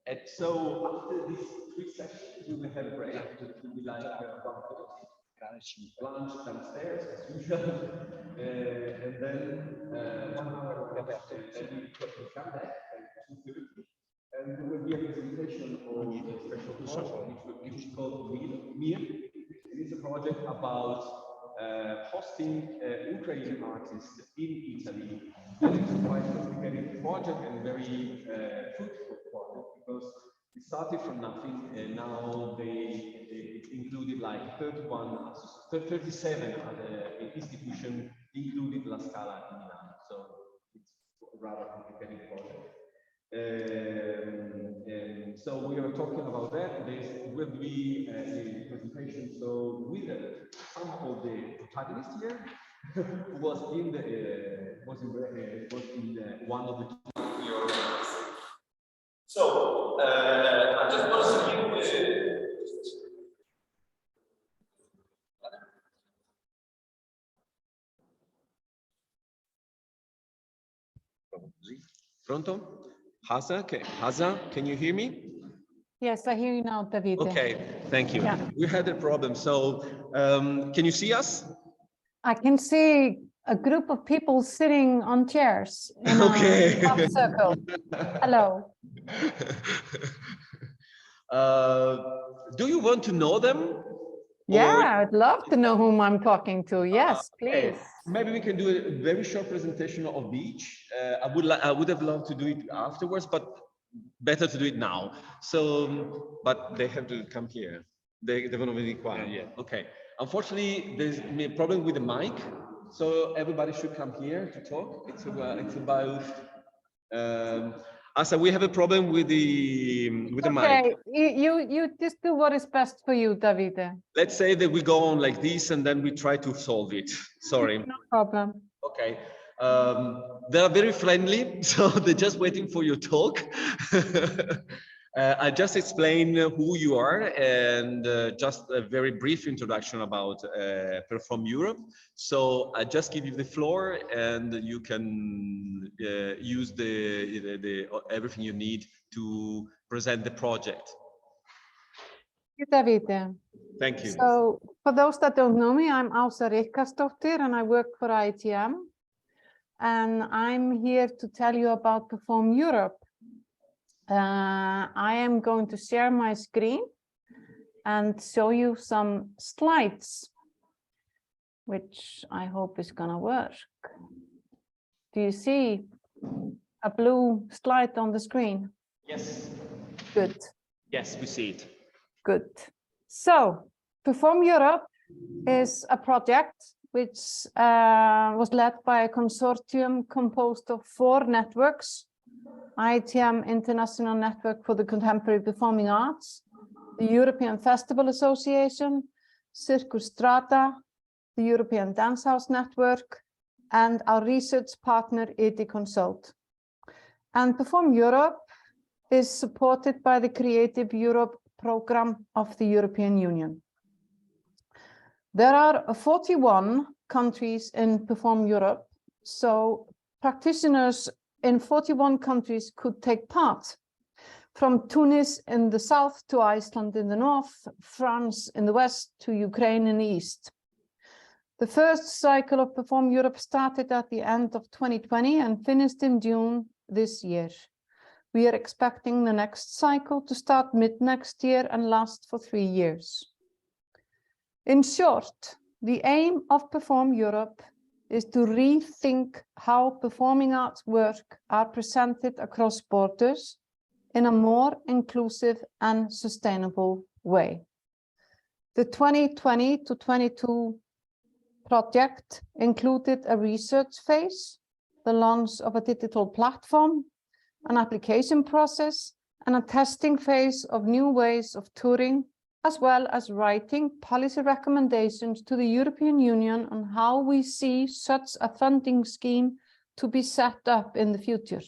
And so after these 3 sessions, we will have a break. It will be like lunch downstairs as usual, and then 1 hour left, and then we come back at 2:30, and there will be a presentation on the special project, which is called MIR. It is a project about hosting Ukrainian artists in Italy. And it's quite a complicated project and very fruitful project, because it started from nothing, and now they included like 37 other institutions, including La Scala in Milan. So it's a rather complicated project. And so we are talking about that. There will be a presentation. So with some of the protagonists here, who was in one of the two. So I just want to give Pronto? Hasa, can you hear me? Yes, I hear you now, Davide. Okay, thank you. Yeah. We had a problem. So can you see us? I can see a group of people sitting on chairs in a half circle. Hello. Do you want to know them? Yeah, I'd love to know whom I'm talking to. Yes, please. Okay. Maybe we can do a very short presentation of each. I would have loved to do it afterwards, but better to do it now. So, but they have to come here. They devono venire qua. Yeah. Okay. Unfortunately, there's a problem with the mic, so everybody should come here to talk. It's about. Asa, we have a problem with the mic. Okay, you just do what is best for you, Davide. Let's say that we go on like this, and then we try to solve it. Sorry. No problem. Okay. They are very friendly, so they're just waiting for your talk. I just explain who you are, and just a very brief introduction about Perform Europe. So I just give you the floor, and you can use the everything you need to present the project. Thank you, Davide. Thank you. So for those that don't know me, I'm Ása Ríkharðsdóttir, and I work for IETM. And I'm here to tell you about Perform Europe. I am going to share my screen and show you some slides, which I hope is gonna work. Do you see a blue slide on the screen? Yes. Good. Yes, we see it. Good. So Perform Europe is a project which was led by a consortium composed of 4 networks: IETM International Network for the Contemporary Performing Arts, the European Festival Association, Circus Strata, the European Dance House Network, and our research partner ED Consult. And Perform Europe is supported by the Creative Europe program of the European Union. There are 41 countries in Perform Europe, so practitioners in 41 countries could take part, from Tunis in the south to Iceland in the north, France in the west to Ukraine in the east. The first cycle of Perform Europe started at the end of 2020 and finished in June this year. We are expecting the next cycle to start mid next year and last for 3 years. In short, the aim of Perform Europe is to rethink how performing arts work are presented across borders in a more inclusive and sustainable way. The 2020 to 22 project included a research phase, the launch of a digital platform, an application process, and a testing phase of new ways of touring, as well as writing policy recommendations to the European Union on how we see such a funding scheme to be set up in the future.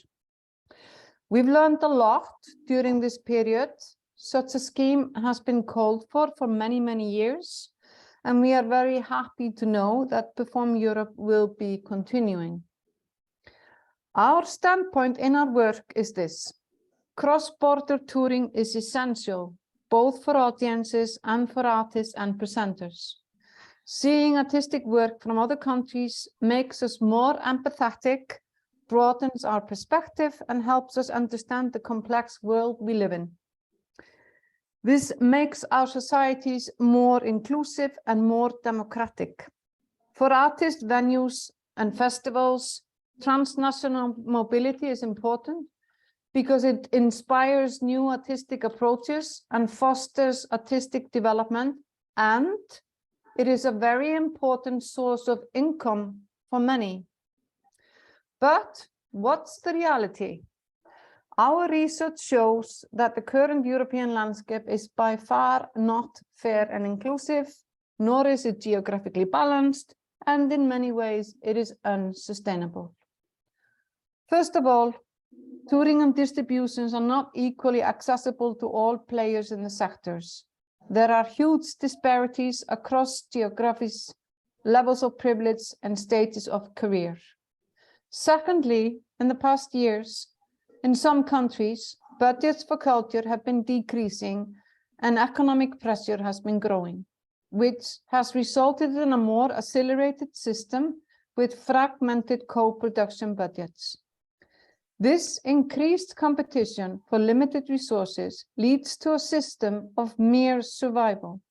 We've learned a lot during this period. Such a scheme has been called for many, many years, and we are very happy to know that Perform Europe will be continuing. Our standpoint in our work is this: cross-border touring is essential, both for audiences and for artists and presenters. Seeing artistic work from other countries makes us more empathetic, broadens our perspective, and helps us understand the complex world we live in. This makes our societies more inclusive and more democratic. For artists, venues, and festivals, transnational mobility is important because it inspires new artistic approaches and fosters artistic development, and it is a very important source of income for many. But what's the reality? Our research shows that the current European landscape is by far not fair and inclusive, nor is it geographically balanced, and in many ways it is unsustainable. First of all, touring and distributions are not equally accessible to all players in the sectors. There are huge disparities across geographies, levels of privilege, and stages of career. Secondly, in the past years, in some countries, budgets for culture have been decreasing and economic pressure has been growing, which has resulted in a more accelerated system with fragmented co-production budgets. This increased competition for limited resources leads to a system of mere survival.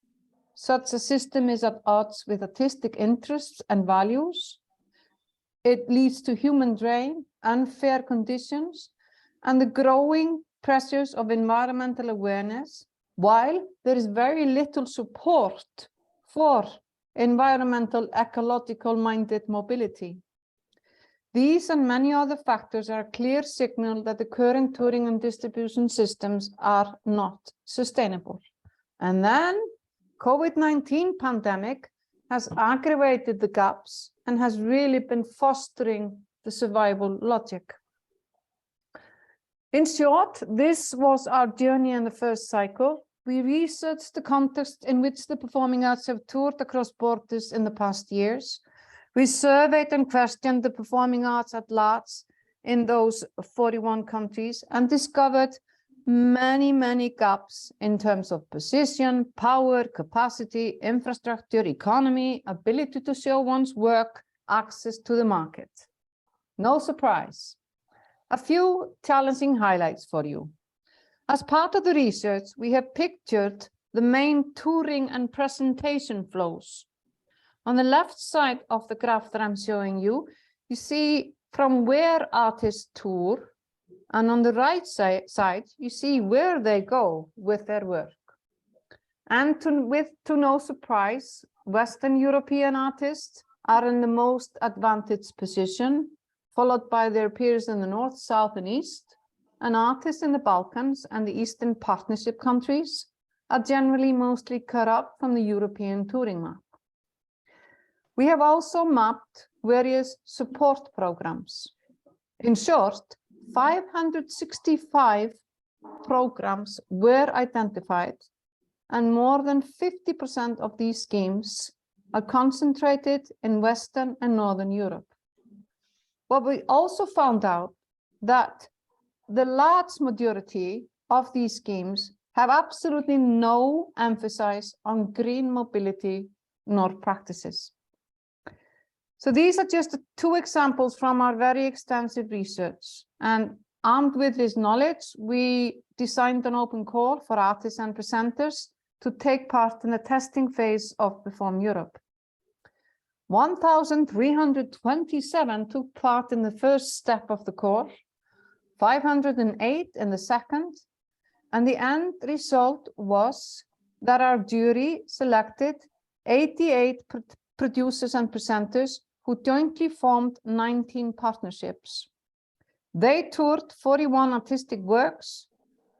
Such a system is at odds with artistic interests and values. It leads to human drain, unfair conditions, and the growing pressures of environmental awareness, while there is very little support for environmental, ecological-minded mobility. These and many other factors are a clear signal that the current touring and distribution systems are not sustainable. And then COVID-19 pandemic has aggravated the gaps and has really been fostering the survival logic. In short, this was our journey in the first cycle. We researched the context in which the performing arts have toured across borders in the past years. We surveyed and questioned the performing arts at large in those 41 countries and discovered many, many gaps in terms of position, power, capacity, infrastructure, economy, ability to show one's work, access to the market. No surprise. A few challenging highlights for you. As part of the research, we have pictured the main touring and presentation flows. On the left side of the graph that I'm showing you, you see from where artists tour, and on the right side, you see where they go with their work. And to no surprise, Western European artists are in the most advantaged position, followed by their peers in the North, South, and East, and artists in the Balkans and the Eastern Partnership countries are generally mostly cut up from the European touring map. We have also mapped various support programs. In short, 565 programs were identified, and more than 50% of these schemes are concentrated in Western and Northern Europe. But we also found out that the large majority of these schemes have absolutely no emphasis on green mobility nor practices. So these are just two examples from our very extensive research. And armed with this knowledge, we designed an open call for artists and presenters to take part in the testing phase of Perform Europe. 1,327 took part in the first step of the call, 508 in the second, and the end result was that our jury selected 88 producers and presenters who jointly formed 19 partnerships. They toured 41 artistic works,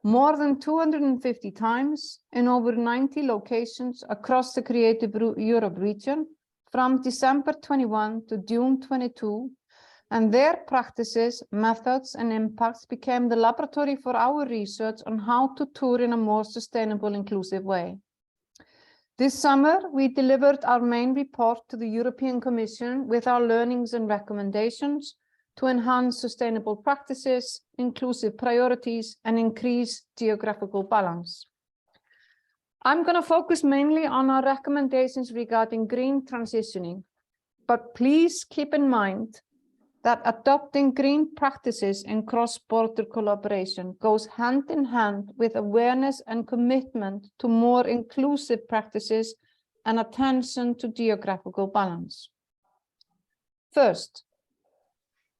more than 250 times in over 90 locations across the Creative Europe region from December 21 to June 22, and their practices, methods, and impacts became the laboratory for our research on how to tour in a more sustainable, inclusive way. This summer, we delivered our main report to the European Commission with our learnings and recommendations to enhance sustainable practices, inclusive priorities, and increase geographical balance. I'm going to focus mainly on our recommendations regarding green transitioning, but please keep in mind that adopting green practices in cross-border collaboration goes hand in hand with awareness and commitment to more inclusive practices and attention to geographical balance. First,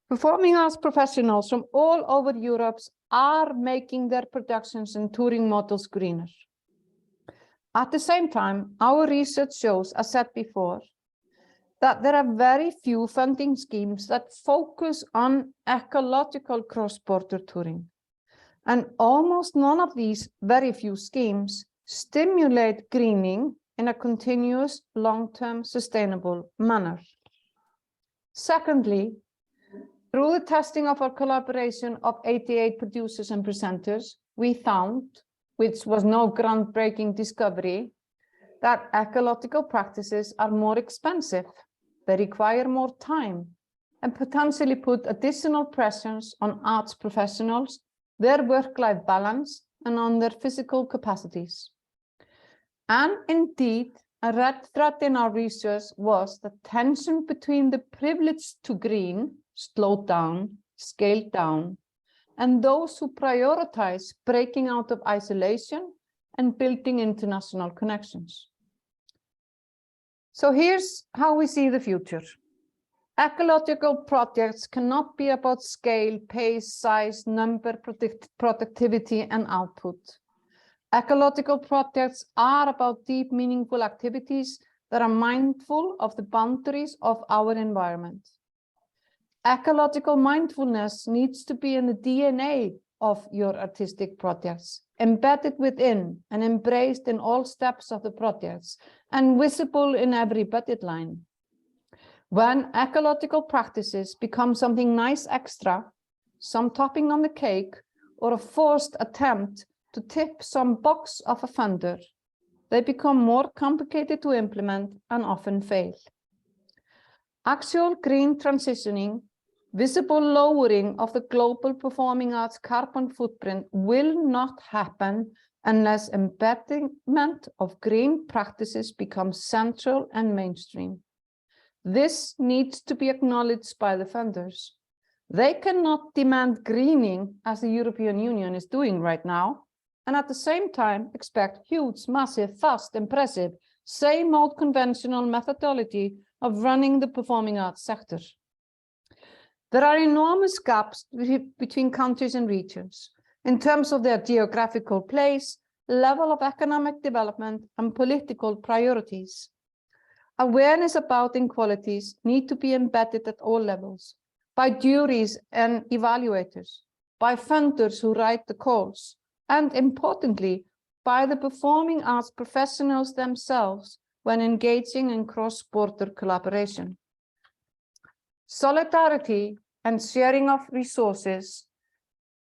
performing arts professionals from all over Europe are making their productions and touring models greener. At the same time, our research shows, as said before, that there are very few funding schemes that focus on ecological cross-border touring. And almost none of these very few schemes stimulate greening in a continuous, long-term, sustainable manner. Secondly, through the testing of our collaboration of 88 producers and presenters, we found, which was no groundbreaking discovery, that ecological practices are more expensive. They require more time and potentially put additional pressures on arts professionals, their work-life balance, and on their physical capacities. And indeed, a red thread in our research was the tension between the privilege to green, slow down, scale down, and those who prioritize breaking out of isolation and building international connections. So here's how we see the future. Ecological projects cannot be about scale, pace, size, number, productivity, and output. Ecological projects are about deep, meaningful activities that are mindful of the boundaries of our environment. Ecological mindfulness needs to be in the DNA of your artistic projects, embedded within and embraced in all steps of the projects, and visible in every budget line. When ecological practices become something nice extra, some topping on the cake, or a forced attempt to tip some box of a funder, they become more complicated to implement and often fail. Actual green transitioning, visible lowering of the global performing arts carbon footprint will not happen unless embedment of green practices becomes central and mainstream. This needs to be acknowledged by the funders. They cannot demand greening as the European Union is doing right now, and at the same time expect huge, massive, fast, impressive, same old conventional methodology of running the performing arts sector. There are enormous gaps between countries and regions in terms of their geographical place, level of economic development, and political priorities. Awareness about inequalities need to be embedded at all levels, by juries and evaluators, by funders who write the calls, and importantly, by the performing arts professionals themselves when engaging in cross-border collaboration. Solidarity and sharing of resources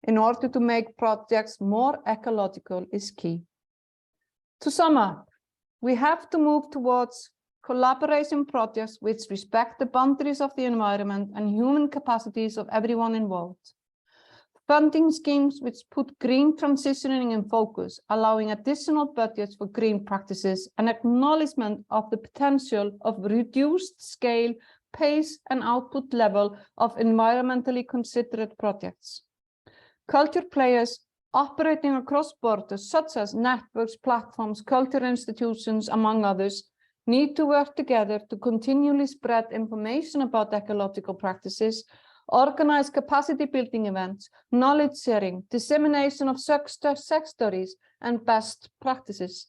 in order to make projects more ecological is key. To sum up, we have to move towards collaboration projects which respect the boundaries of the environment and human capacities of everyone involved. Funding schemes which put green transitioning in focus, allowing additional budgets for green practices and acknowledgement of the potential of reduced scale, pace and output level of environmentally considerate projects. Culture players operating across borders, such as networks, platforms, cultural institutions, among others, need to work together to continually spread information about ecological practices, organize capacity building events, knowledge sharing, dissemination of success stories, and best practices.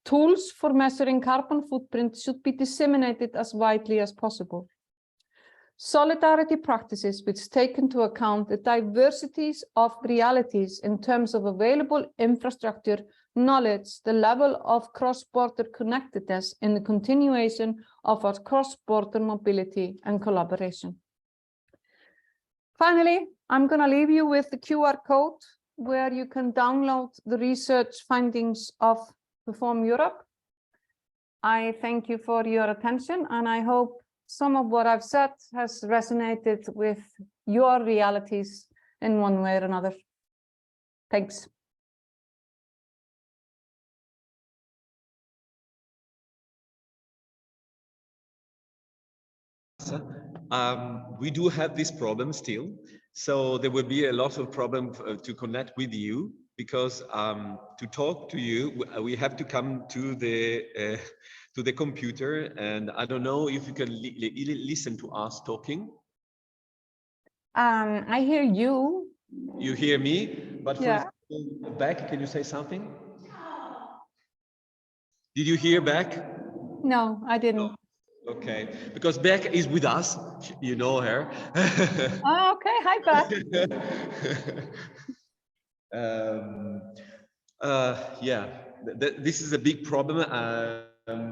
Tools for measuring carbon footprint should be disseminated as widely as possible. Solidarity practices which take into account the diversities of realities in terms of available infrastructure, knowledge, the level of cross-border connectedness in the continuation of our cross-border mobility and collaboration. Finally, I'm going to leave you with the QR code where you can download the research findings of Perform Europe. I thank you for your attention, and I hope some of what I've said has resonated with your realities in one way or another. Thanks. We do have this problem still, so there will be a lot of problem to connect with you, because to talk to you we have to come to the computer, and I don't know if you can listen to us talking. I hear you. You hear me, but yeah. For back, can you say something? Did you hear back? No, I didn't. No. Okay, because Beck is with us, you know her. Oh, okay, hi Beck. Yeah, this is a big problem.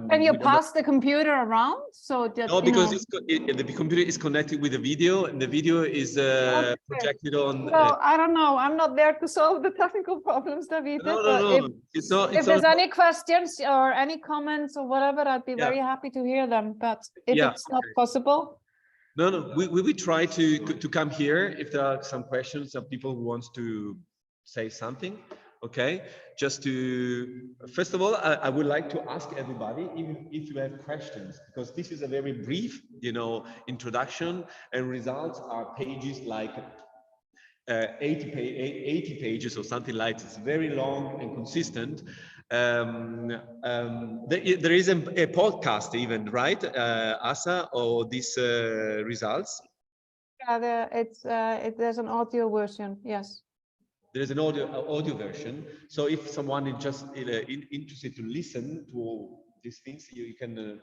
Can you pass the computer around so that no, because the computer is connected with the video, and the video is okay. projected on. Well, I don't know. I'm not there to solve the technical problems, David. No. If there's any questions or any comments or whatever, I'd be very happy to hear them. But if it's not possible. No, we will try to come here if there are some questions of people who want to say something. Okay, just to first of all, I would like to ask everybody if you have questions, because this is a very brief, introduction, and results are pages like 80 pages or something like this. It's very long and consistent. There is a podcast even, right, Asa, or these results? Yeah, there's an audio version, yes. There's an audio version. So if someone is just interested to listen to these things, you can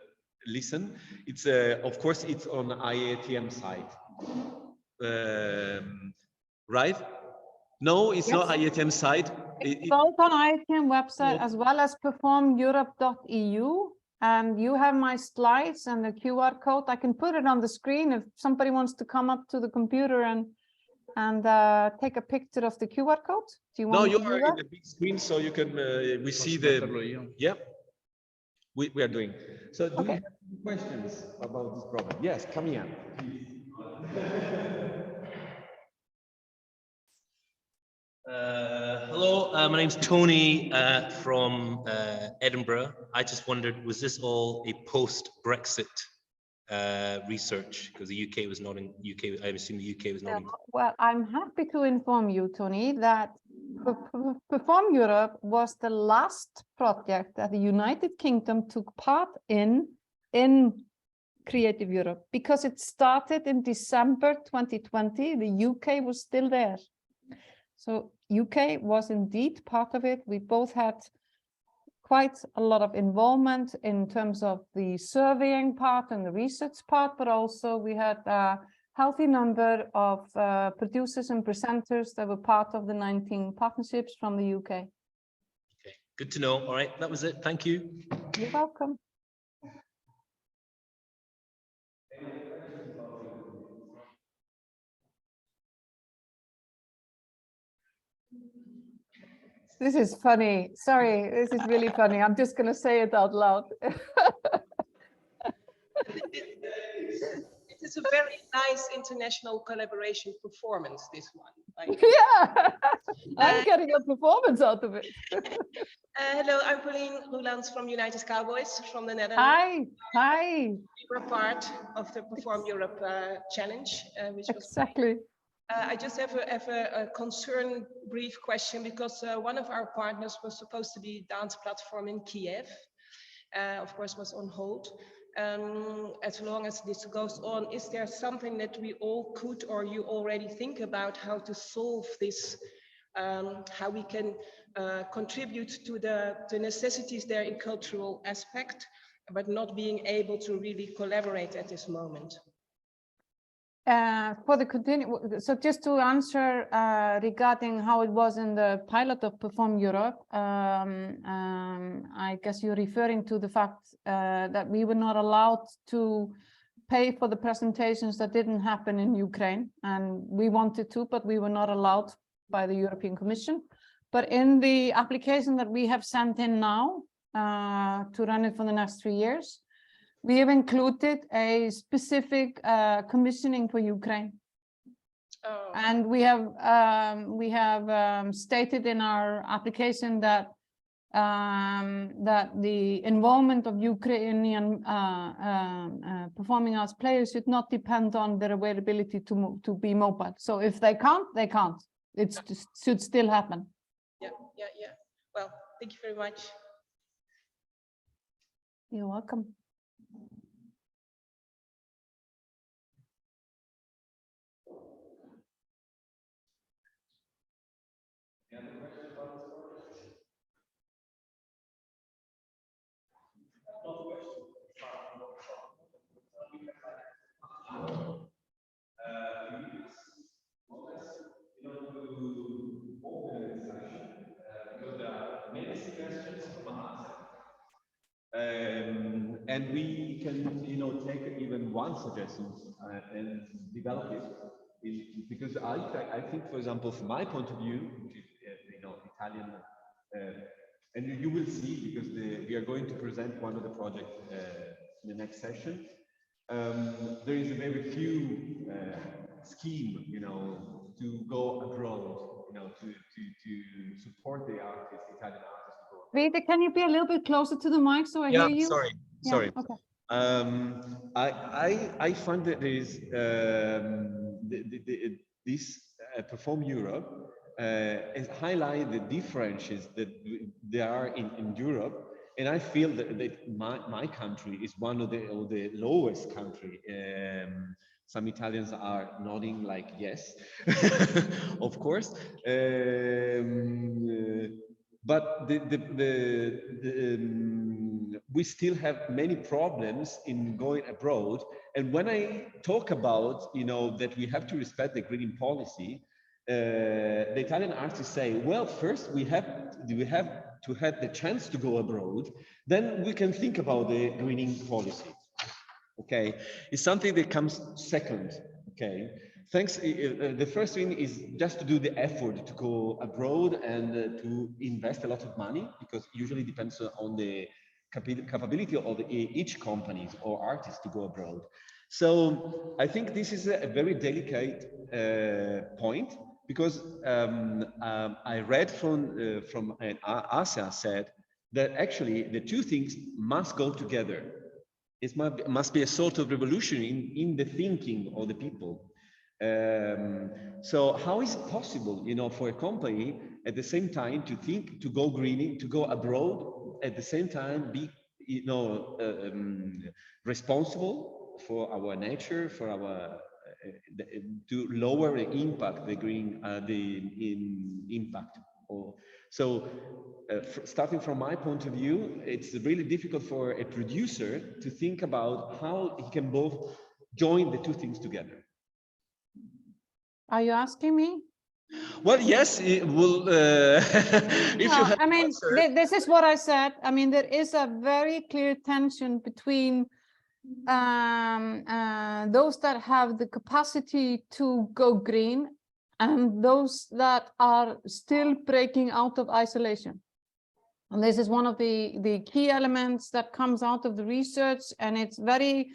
listen. It's of course it's on IETM site, right? No, it's not IETM site. It's both on IETM website as well as performeurope.eu. And you have my slides and the QR code. I can put it on the screen if somebody wants to come up to the computer and take a picture of the QR code. Do you want? No, you are in the big screen, so you can. We see the. Yeah, we are doing. So, do you have any questions about this problem? Yes, come here. Hello, my name's Tony from Edinburgh. I just wondered, was this all a post-Brexit research, because the UK was not in UK. I assume the UK was not in. Well, I'm happy to inform you, Tony, that Perform Europe was the last project that the United Kingdom took part in Creative Europe, because it started in December 2020. The UK was still there. So UK was indeed part of it. We both had quite a lot of involvement in terms of the surveying part and the research part, but also we had a healthy number of producers and presenters that were part of the 19 partnerships from the UK. Okay, good to know. All right, that was it. Thank you. You're welcome. This is funny. Sorry, this is really funny. I'm just going to say it out loud. is a very nice international collaboration performance, this one. Like, Yeah, I'm getting a performance out of it. hello, I'm Pauline Roelands from United Cowboys from the Netherlands. Hi, hi. We were part of the Perform Europe challenge, which was Exactly. I just have a concern, brief question, because one of our partners was supposed to be dance platform in Kiev, of course was on hold. As long as this goes on, is there something that we all could, or you already think about how to solve this, how we can contribute to the necessities there in cultural aspect, but not being able to really collaborate at this moment? For the so just to answer regarding how it was in the pilot of Perform Europe, I guess you're referring to the fact that we were not allowed to pay for the presentations that didn't happen in Ukraine, and we wanted to, but we were not allowed by the European Commission. But in the application that we have sent in now to run it for the next 3 years, we have included a specific commissioning for Ukraine. Oh. And we have stated in our application that that the involvement of Ukrainian performing arts players should not depend on their availability to be mobile. So if they can't, they can't. It should still happen. Yeah. Well, thank you very much. You're welcome. And we can, take even one suggestion and develop it. Because I think, for example, from my point of view, Italian, and you will see, because we are going to present one of the projects in the next session. There is a very few scheme, to go abroad, to support the artists, Italian artists. Vede, can you be a little bit closer to the mic so I hear you? Sorry. Okay. I find that there is this Perform Europe has highlighted the differences that there are in Europe, and I feel that my country is one of the lowest country. Some Italians are nodding like yes, of course. But we still have many problems in going abroad. And when I talk about, that we have to respect the greening policy, the Italian artists say, well, first we have to have the chance to go abroad, then we can think about the greening policy. Okay, it's something that comes second. Okay. Thanks. The first thing is just to do the effort to go abroad and to invest a lot of money, because usually depends on the capability of each company or artist to go abroad. So I think this is a very delicate point, because I read from Asia said that actually the two things must go together. It must be a sort of revolution in the thinking of the people. So how is it possible, for a company at the same time to think, to go greening, to go abroad, at the same time be, responsible for our nature, for our to lower the impact, the green, impact. So starting from my point of view, it's really difficult for a producer to think about how he can both join the two things together. Are you asking me? Well, yes, it will. If you have I mean, answer. this is what I said. I mean, there is a very clear tension between those that have the capacity to go green and those that are still breaking out of isolation. And this is one of the key elements that comes out of the research, and it's very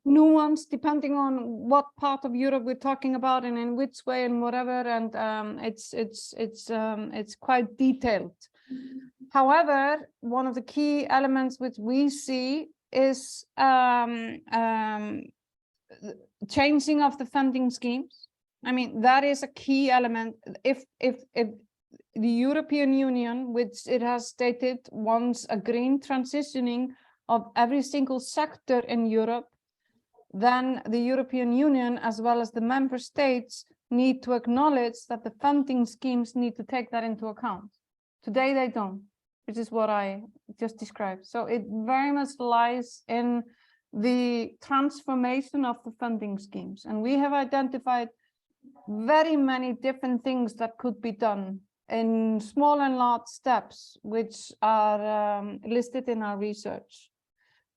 nuanced depending on what part of Europe we're talking about and in which way and whatever. And it's quite detailed. However, one of the key elements which we see is changing of the funding schemes. I mean, that is a key element. If the European Union, which it has stated, wants a green transitioning of every single sector in Europe, then the European Union, as well as the member states, need to acknowledge that the funding schemes need to take that into account. Today they don't, which is what I just described. So it very much lies in the transformation of the funding schemes. And we have identified very many different things that could be done in small and large steps, which are listed in our research.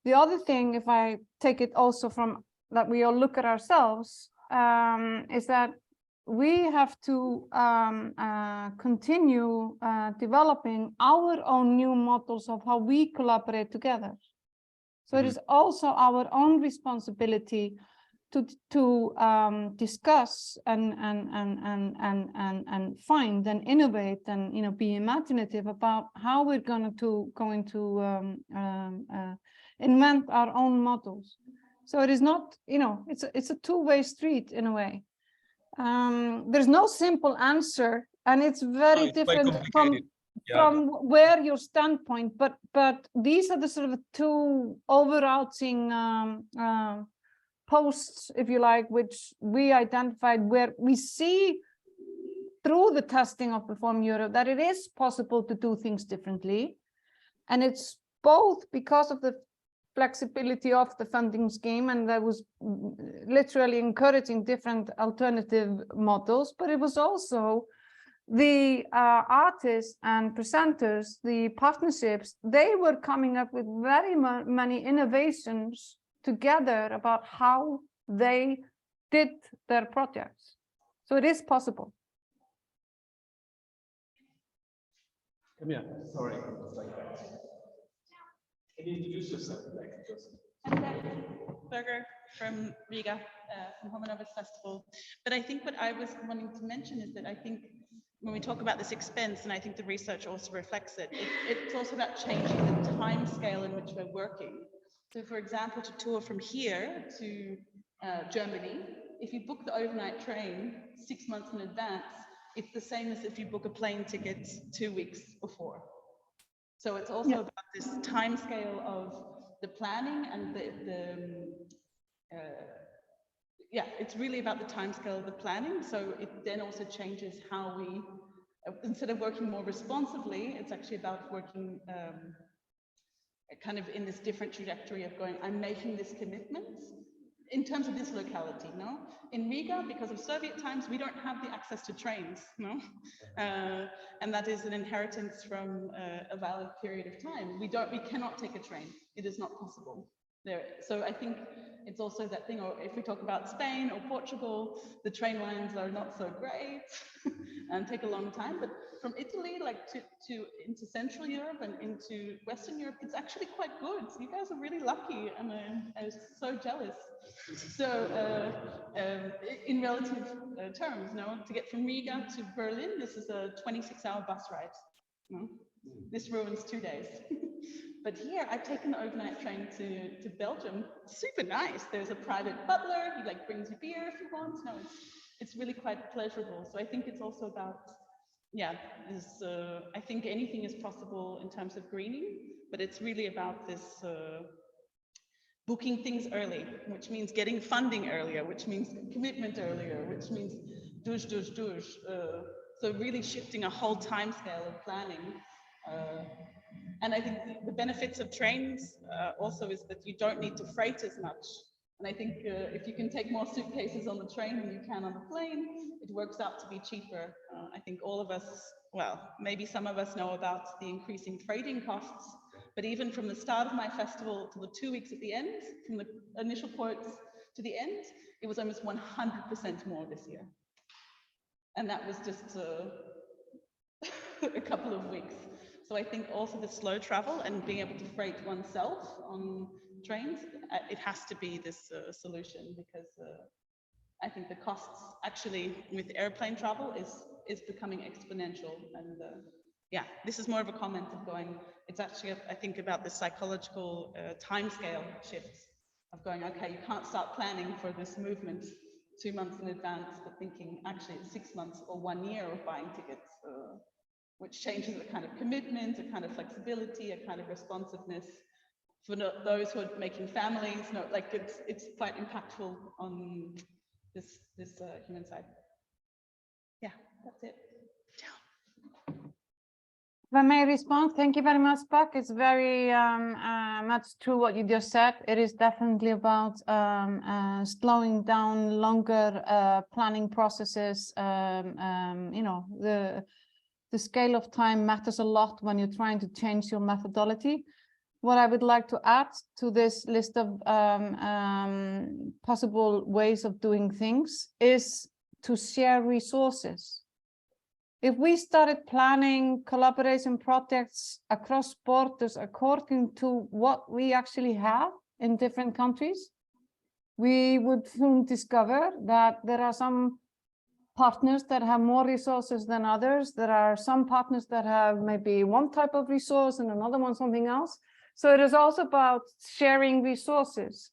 The other thing, if I take it also from that we all look at ourselves, is that we have to continue developing our own new models of how we collaborate together. So it is also our own responsibility to discuss and find and innovate and be imaginative about how we're going to invent our own models. So it is not, it's a two-way street in a way. There's no simple answer, and it's very different from where your standpoint, but these are the sort of two overarching posts, if you like, which we identified, where we see through the testing of Perform Europe that it is possible to do things differently. And it's both because of the flexibility of the funding scheme, and that was literally encouraging different alternative models, but it was also the artists and presenters, the partnerships, they were coming up with very many innovations together about how they did their projects. So it is possible. Come here. Sorry. Can you introduce yourself? Berger from Riga, from Homonovus Festival. But I think what I was wanting to mention is that I think when we talk about this expense, and I think the research also reflects it, it's also about changing the time scale in which we're working. So for example, to tour from here to Germany, if you book the overnight train 6 months in advance, it's the same as if you book a plane ticket 2 weeks before. So it's also about this time scale of the planning and it's really about the time scale of the planning. So it then also changes how we, instead of working more responsively, it's actually about working kind of in this different trajectory of going, I'm making this commitment in terms of this locality, no? In Riga, because of Soviet times, we don't have the access to trains, no? And that is an inheritance from a valid period of time. We cannot take a train. It is not possible there. So I think it's also that thing, or if we talk about Spain or Portugal, the train lines are not so great and take a long time, but from Italy, like to into Central Europe and into Western Europe, it's actually quite good. You guys are really lucky, and I was so jealous. So in relative terms, no, to get from Riga to Berlin, this is a 26-hour bus ride. No? This ruins 2 days. But here, I've taken the overnight train to Belgium. Super nice. There's a private butler. He like brings you beer if you want. No, it's really quite pleasurable. So I think it's also about, I think anything is possible in terms of greening, but it's really about this booking things early, which means getting funding earlier, which means commitment earlier, which means douche. So really shifting a whole time scale of planning. And I think the benefits of trains also is that you don't need to freight as much. And I think if you can take more suitcases on the train than you can on the plane, it works out to be cheaper. I think all of us, well, maybe some of us know about the increasing freighting costs, but even from the start of my festival to the 2 weeks at the end, from the initial quotes to the end, it was almost 100% more this year. And that was just a couple of weeks. So I think also the slow travel and being able to freight oneself on trains, it has to be this solution, because I think the costs actually with airplane travel is becoming exponential. And yeah, this is more of a comment of going, it's actually, I think, about the psychological timescale shifts of going, okay, you can't start planning for this movement 2 months in advance, but thinking actually it's 6 months or 1 year of buying tickets, which changes a kind of commitment, a kind of flexibility, a kind of responsiveness for those who are making families. No, like it's quite impactful on this human side. Yeah, that's it. If I may respond, thank you very much, Buck. It's very much true what you just said. It is definitely about slowing down longer planning processes. You know, the scale of time matters a lot when you're trying to change your methodology. What I would like to add to this list of possible ways of doing things is to share resources. If we started planning collaboration projects across borders according to what we actually have in different countries, we would soon discover that there are some partners that have more resources than others. There are some partners that have maybe one type of resource and another one something else. So it is also about sharing resources.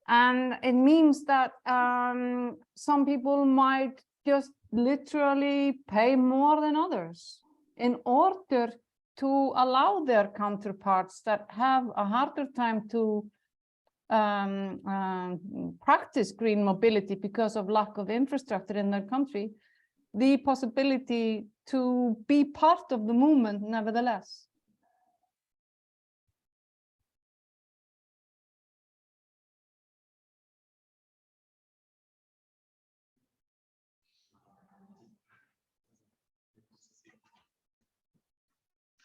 And it means that some people might just literally pay more than others in order to allow their counterparts that have a harder time to practice green mobility because of lack of infrastructure in their country, the possibility to be part of the movement nevertheless.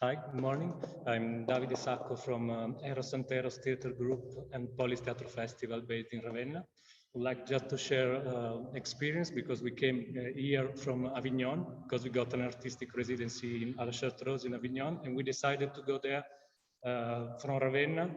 Hi, good morning. I'm Davide Sacco from Eros Anteros Theatre Group and Polis Teatro Festival based in Ravenna. I'd like just to share experience because we came here from Avignon because we got an artistic residency at la Chartreuse in Avignon, and we decided to go there from Ravenna.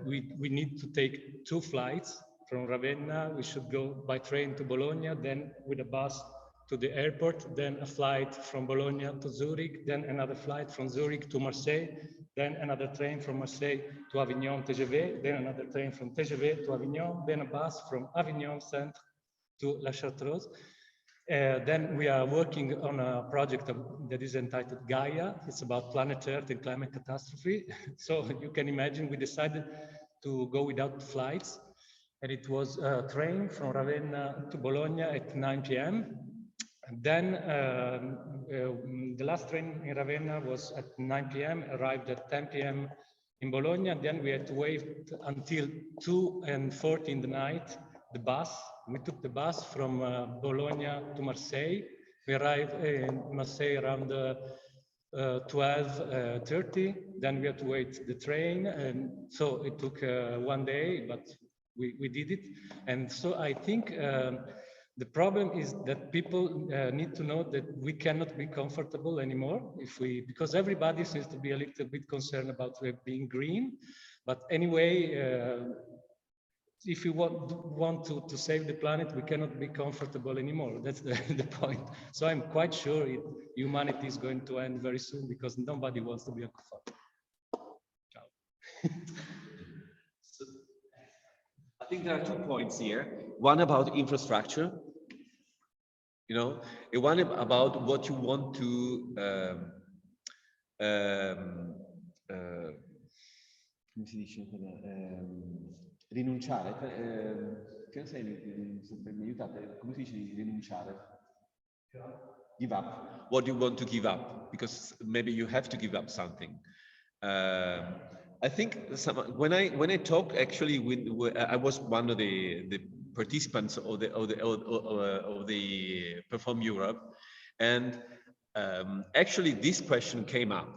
We need to take 2 flights from Ravenna. We should go by train to Bologna, then with a bus to the airport, then a flight from Bologna to Zurich, then another flight from Zurich to Marseille, then another train from Marseille to Avignon TGV, then another train from TGV to Avignon, then a bus from Avignon Centre to La Chartreuse. Then we are working on a project that is entitled Gaia. It's about planet Earth and climate catastrophe. So you can imagine we decided to go without flights, and it was a train from Ravenna to Bologna at 9 p.m. And then the last train in Ravenna was at 9 p.m., arrived at 10 p.m. in Bologna, and then we had to wait until 2:40 in the night, the bus. We took the bus from Bologna to Marseille. We arrived in Marseille around 12:30. Then we had to wait the train, and so it took 1 day, but we did it. And so I think the problem is that people need to know that we cannot be comfortable anymore because everybody seems to be a little bit concerned about being green. But anyway, if we want to save the planet, we cannot be comfortable anymore. That's the point. So I'm quite sure humanity is going to end very soon because nobody wants to be uncomfortable. Ciao. So, I think there are 2 points here. One about infrastructure, you know, and one about what you want to come si dice? Rinunciare. Che sei mi aiutate? Come si dice rinunciare? Give up. What do you want to give up? Because maybe you have to give up something. I think when I talk actually I was one of the participants of the Perform Europe, and actually this question came up: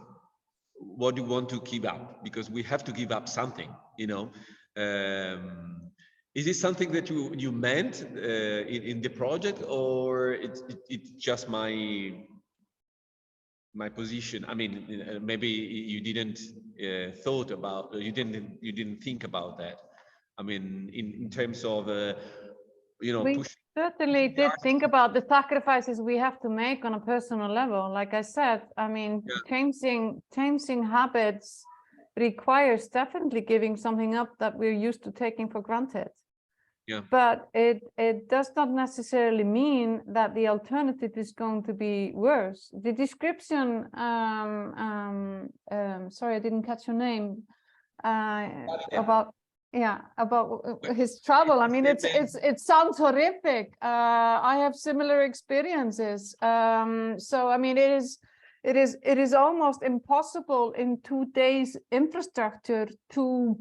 what do you want to give up? Because we have to give up something, you know. Is it something that you meant in the project, or it's just my my position. I mean, maybe you didn't thought about, you didn't think about that. I mean, in terms of you know, We certainly did think about the sacrifices we have to make on a personal level. Like I said, I mean, changing habits requires definitely giving something up that we're used to taking for granted. Yeah. But it does not necessarily mean that the alternative is going to be worse. The description, sorry, I didn't catch your name, about his travel. I mean, it sounds horrific. I have similar experiences. So I mean, it is almost impossible in 2 days infrastructure to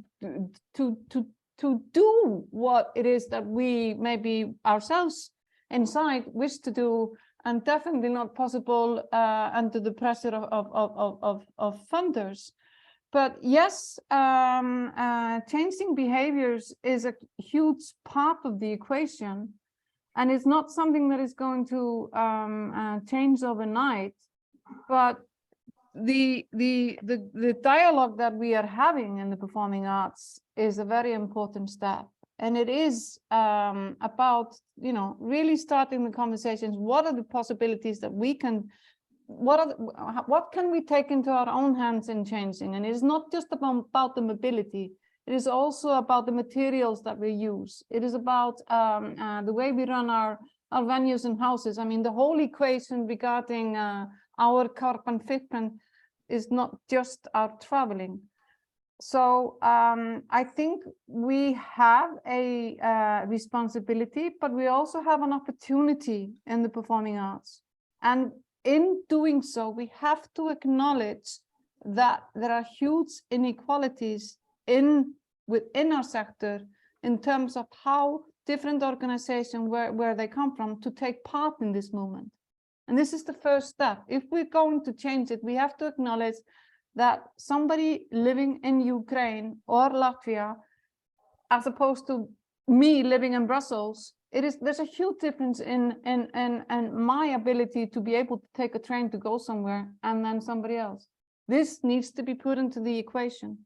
do what it is that we maybe ourselves inside wish to do, and definitely not possible under the pressure of funders. But yes, changing behaviors is a huge part of the equation, and it's not something that is going to change overnight. But the dialogue that we are having in the performing arts is a very important step, and it is about, you know, really starting the conversations. What are the possibilities that we can? What can we take into our own hands in changing? And it's not just about the mobility. It is also about the materials that we use. It is about the way we run our venues and houses. I mean, the whole equation regarding our carbon footprint is not just our traveling. So I think we have a responsibility, but we also have an opportunity in the performing arts. And in doing so, we have to acknowledge that there are huge inequalities within our sector in terms of how different organizations, where they come from, to take part in this movement. And this is the first step. If we're going to change it, we have to acknowledge that somebody living in Ukraine or Latvia, as opposed to me living in Brussels, there's a huge difference in my ability to be able to take a train to go somewhere and then somebody else. This needs to be put into the equation,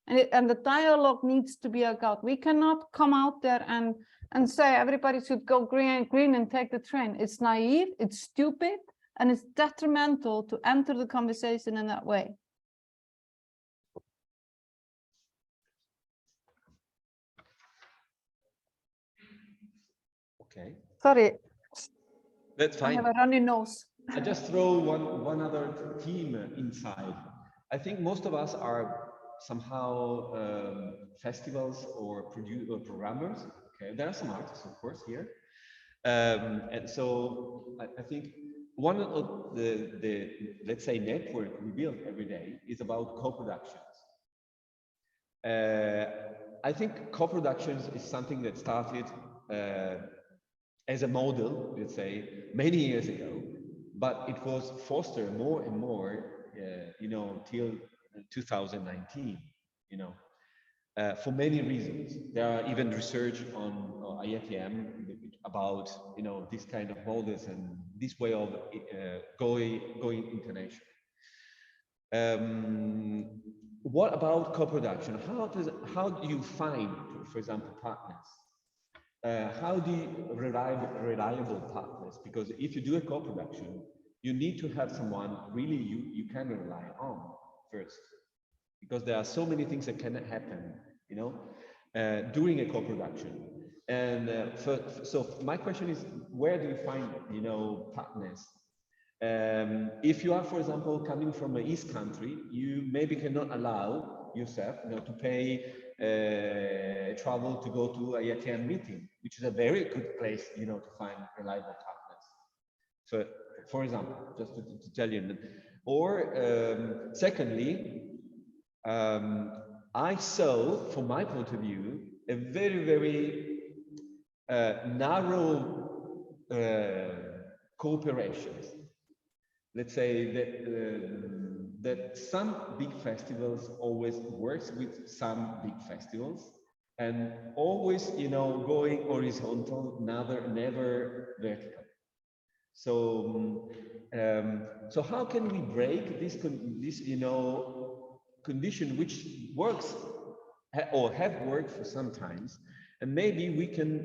and the dialogue needs to be out. We cannot come out there and say everybody should go green and take the train. It's naive, it's stupid, and it's detrimental to enter the conversation in that way. Okay. Sorry, That's fine. I have a runny nose. I just throw one other theme inside. I think most of us are somehow festivals or programmers. Okay, there are some artists, of course, here, and so I think one of the let's say network we build every day is about co-productions. I think co-productions is something that started as a model, let's say, many years ago, but it was fostered more and more, you know, till 2019, you know, for many reasons. There are even research on IETM about, you know, this kind of models and this way of going international. What about co-production? How do you find, for example, partners? How do you reliable partners? Because if you do a co-production, you need to have someone really you can rely on first, because there are so many things that can happen, you know, during a co-production. And so my question is, where do you find, you know, partners? If you are, for example, coming from an East country, you maybe cannot allow yourself, you know, to pay travel to go to a IETM meeting, which is a very good place, you know, to find reliable partners. So, for example, just to tell you, or secondly, I saw, from my point of view, a very, very narrow cooperations. Let's say that some big festivals always works with some big festivals, and always, you know, going horizontal, never vertical. So, so how can we break this condition which works or have worked for some times, and maybe we can,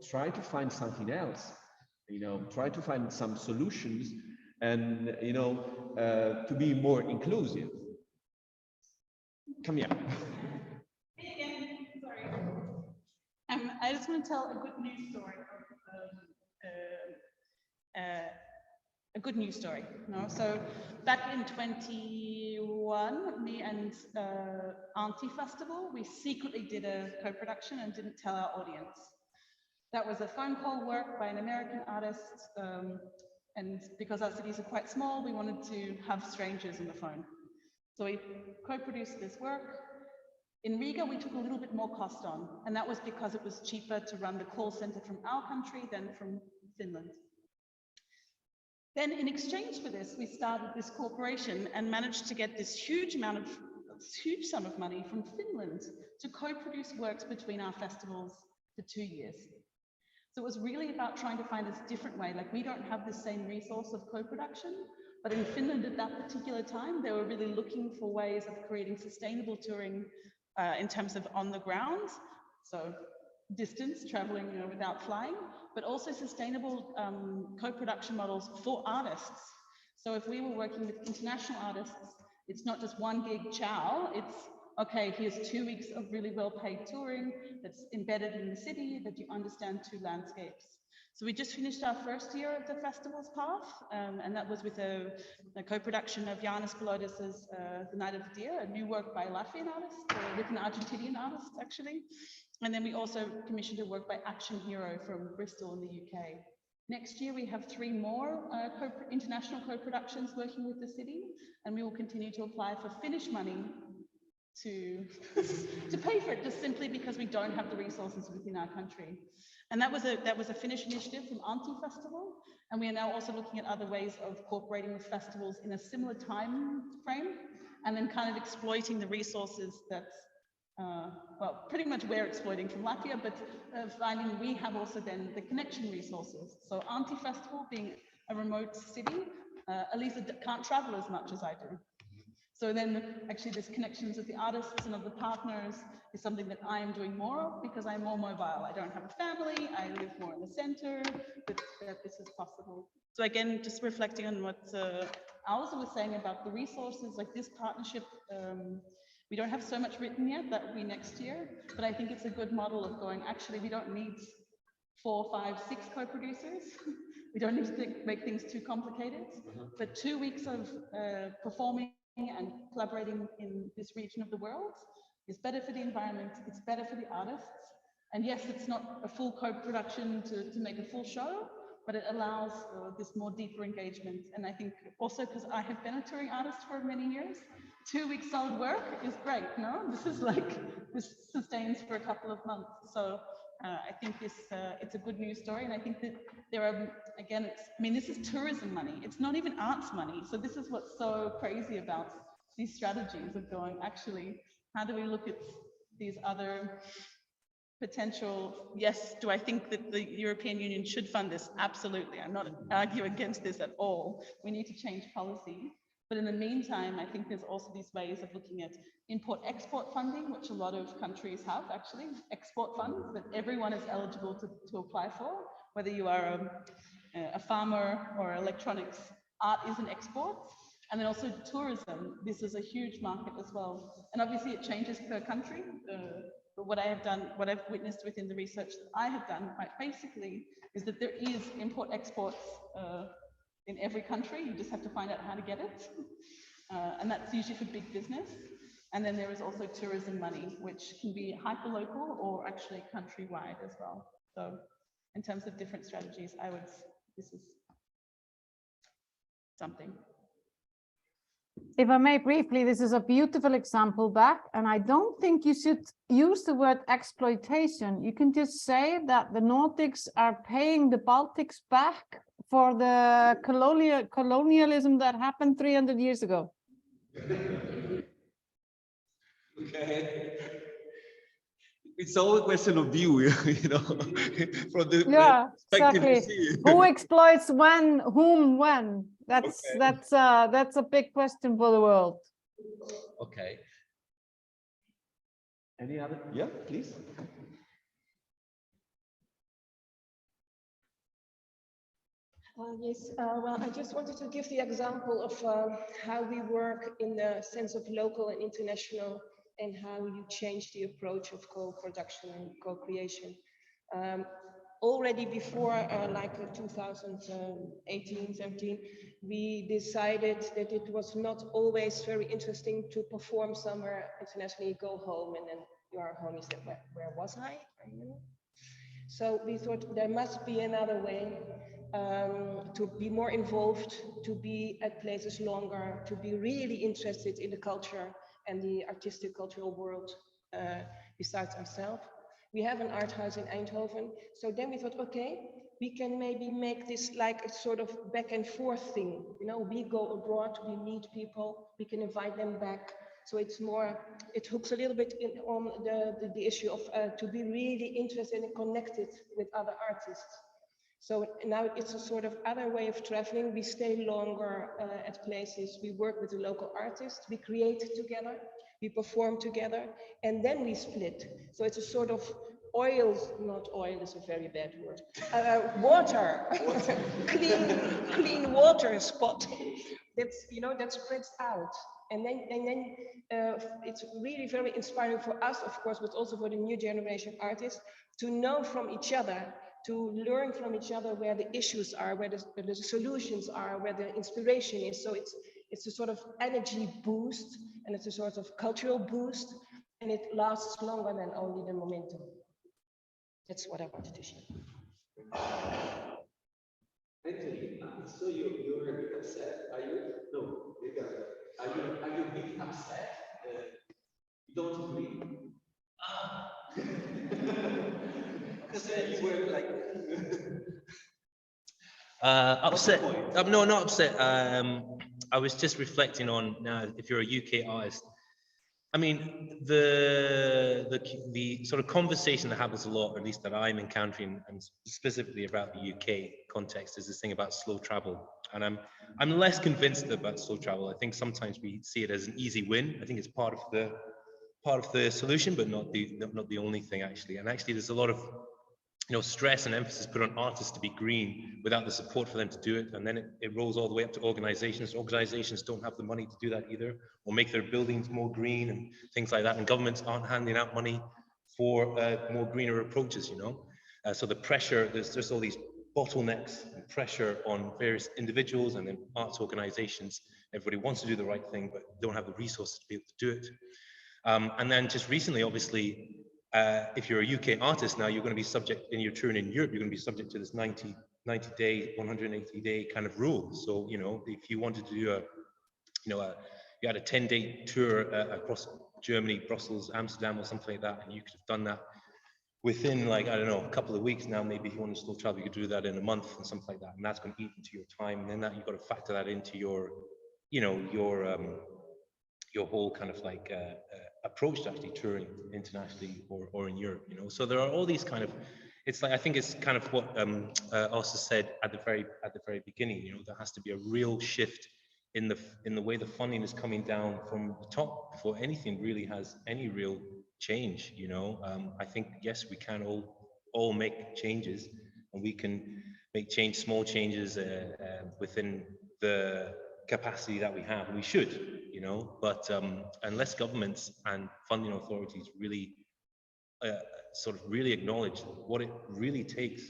try to find something else, try to find some solutions, and to be more inclusive. Come here. Sorry. I just want to tell a good news story. A good news story. So back in 21, me and Auntie Festival, we secretly did a co-production and didn't tell our audience. That was a phone call work by an American artist, and because our cities are quite small, we wanted to have strangers on the phone. So we co-produced this work. In Riga, we took a little bit more cost on, and that was because it was cheaper to run the call center from our country than from Finland. Then in exchange for this, we started this corporation and managed to get this huge sum of money from Finland to co-produce works between our festivals for 2 years. So it was really about trying to find this different way. Like, we don't have the same resource of co-production, but in Finland at that particular time, they were really looking for ways of creating sustainable touring in terms of on the ground. So distance, traveling without flying, but also sustainable co-production models for artists. So if we were working with international artists, it's not just one gig, ciao, it's, okay, here's 2 weeks of really well-paid touring that's embedded in the city, that you understand 2 landscapes. So we just finished our first year of the festival's path, and that was with a co-production of Janis Pelodis's The Night of the Deer, a new work by a Latvian artist, with an Argentinian artist, actually. And then we also commissioned a work by Action Hero from Bristol in the UK. Next year, we have 3 more international co-productions working with the city, and we will continue to apply for Finnish money to pay for it, just simply because we don't have the resources within our country. And that was a Finnish initiative from Auntie Festival, and we are now also looking at other ways of cooperating with festivals in a similar time frame, and then kind of exploiting the resources that, well, pretty much we're exploiting from Latvia, but finding we have also then the connection resources. So Auntie Festival being a remote city, Elisa can't travel as much as I do. So then actually this connections with the artists and other partners is something that I am doing more of, because I'm more mobile. I don't have a family, I live more in the center, that this is possible. So again, just reflecting on what Alza was saying about the resources, like this partnership, we don't have so much written yet, that will be next year, but I think it's a good model of going, actually, we don't need 4, 5, 6 co-producers. We don't need to make things too complicated, but 2 weeks of performing and collaborating in this region of the world is better for the environment, it's better for the artists. And yes, it's not a full co-production to make a full show, but it allows this more deeper engagement. And I think also because I have been a touring artist for many years, 2 weeks solid work is great, no? This is like, this sustains for a couple of months. So I think it's a good news story. And I think that there are, again, this is tourism money. It's not even arts money. So this is what's so crazy about these strategies of going, actually, how do we look at these other potential, yes, do I think that the European Union should fund this? Absolutely. I'm not arguing against this at all. We need to change policy. But in the meantime, I think there's also these ways of looking at import-export funding, which a lot of countries have, actually, export funds that everyone is eligible to apply for, whether you are a farmer or electronics. Art is an export. And then also tourism. This is a huge market as well. And obviously it changes per country. But what I have done, what I've witnessed within the research that I have done, quite basically, is that there is import-exports in every country. You just have to find out how to get it. And that's usually for big business. And then there is also tourism money, which can be hyper-local or actually countrywide as well. So in terms of different strategies, this is something. If I may briefly, this is a beautiful example back, and I don't think you should use the word exploitation. You can just say that the Nordics are paying the Baltics back for the colonialism that happened 300 years ago. Okay. It's all a question of view, you know, from the perspective you exactly. see. Who exploits when, whom, when? That's Okay. that's a big question for the world. Okay. Any other? Yeah, please. Yes, well, I just wanted to give the example of how we work in the sense of local and international, and how you change the approach of co-production and co-creation. Already before, like 2018, 17, we decided that it was not always very interesting to perform somewhere internationally, go home, and then you are home, you say, where was I? So we thought there must be another way to be more involved, to be at places longer, to be really interested in the culture and the artistic cultural world besides ourselves. We have an art house in Eindhoven. So then we thought, okay, we can maybe make this like a sort of back and forth thing. You know, we go abroad, we meet people, we can invite them back. So it's more, it hooks a little bit on the issue of to be really interested and connected with other artists. So now it's a sort of other way of traveling. We stay longer at places, we work with the local artists, we create together, we perform together, and then we split. So it's a sort of not oil is a very bad word, water, clean water spot. That's, you know, that spreads out. And then it's really very inspiring for us, of course, but also for the new generation artists to know from each other, to learn from each other where the issues are, where the solutions are, where the inspiration is. So it's a sort of energy boost, and it's a sort of cultural boost, and it lasts longer than only the momentum. That's what I wanted to share. Anthony, so you're a bit upset, are you? No, are you a bit upset? You don't agree? Because you were like upset. No, not upset. I was just reflecting on now. If you're a UK artist, I mean, the sort of conversation that happens a lot, or at least that I'm encountering, and specifically about the UK context, is this thing about slow travel. And I'm less convinced about slow travel. I think sometimes we see it as an easy win. I think it's part of the solution, but not the only thing actually. And actually, there's a lot of stress and emphasis put on artists to be green without the support for them to do it. And then it rolls all the way up to organizations. Organizations don't have the money to do that either, or make their buildings more green and things like that. And governments aren't handing out money for more greener approaches, So the pressure, there's just all these bottlenecks and pressure on various individuals and then arts organizations. Everybody wants to do the right thing, but don't have the resources to be able to do it. And then just recently, obviously, if you're a UK artist now, you're going to be subject, in your touring in Europe, you're going to be subject to this 90-day, 180-day kind of rule. So, if you wanted to do you had a 10-day tour across Germany, Brussels, Amsterdam, or something like that, and you could have done that within, like, I don't know, a couple of weeks. Now, maybe if you want to still travel, you could do that in a month and something like that, and that's going to eat into your time. And then that you've got to factor that into your, your whole kind of like approach to actually touring internationally or in Europe, So there are all these kind of, it's like, I think it's kind of what also said at the very beginning, there has to be a real shift in the way the funding is coming down from the top before anything really has any real change, I think, yes, we can all make changes, and we can make small changes within the capacity that we have, and we should, but unless governments and funding authorities really sort of really acknowledge what it really takes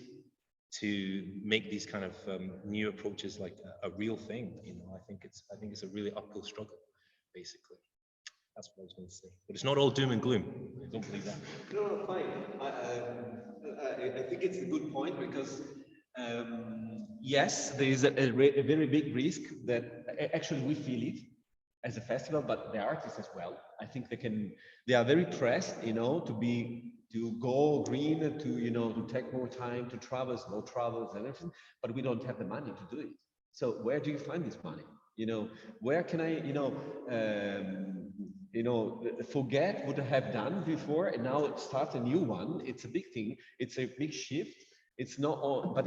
to make these kind of new approaches like a real thing, I think it's a really uphill struggle, basically. That's what I was going to say. But it's not all doom and gloom. I don't believe that. No, fine. I think it's a good point, because yes, there is a very big risk that actually we feel it as a festival, but the artists as well. I think they are very pressed, to go green, to take more time to travel, slow travels and everything, but we don't have the money to do it. So where do you find this money? Where can I, you know, forget what I have done before and now start a new one. It's a big thing. It's a big shift. It's not all, but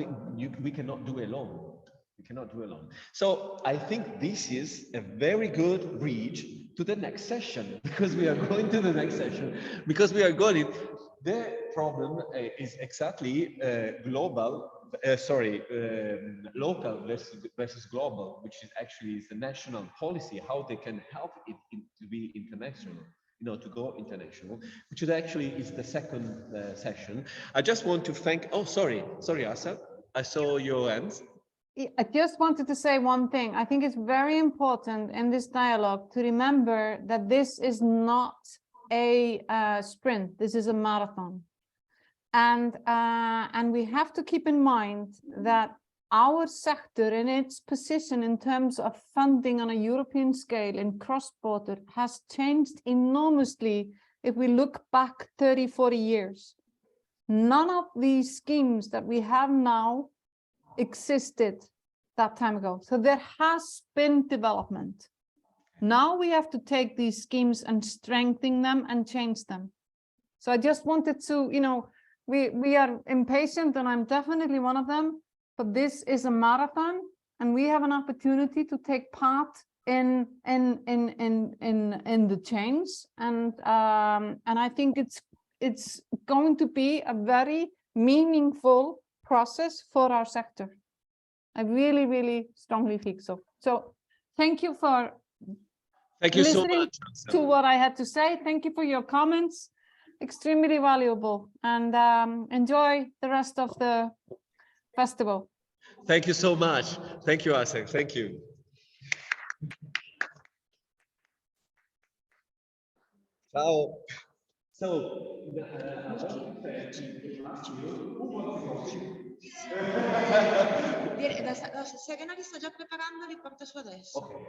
we cannot do alone. We cannot do alone. So I think this is a very good bridge to the next session, because we are going to the next session, because we are going. The problem is exactly local versus global, which is actually the national policy, how they can help it to be international, you know, to go international, which is actually the second session. I just want to thank, oh, sorry, Asa, I saw your hands. I just wanted to say one thing. I think it's very important in this dialogue to remember that this is not a sprint. This is a marathon. And we have to keep in mind that our sector and its position in terms of funding on a European scale in cross-border has changed enormously if we look back 30, 40 years. None of these schemes that we have now existed that time ago. So there has been development. Now we have to take these schemes and strengthen them and change them. So I just wanted to, you know, we are impatient, and I'm definitely one of them, but this is a marathon and we have an opportunity to take part in the change. And I think it's going to be a very meaningful process for our sector. I really, really strongly think so. So thank you for listening to what I had to say. Thank you for your comments. Extremely valuable, and enjoy the rest of the festival. Thank you so much. Thank you, Asek. Thank you. Ciao. So, la Serena sta già preparando, li porta su adesso. Okay.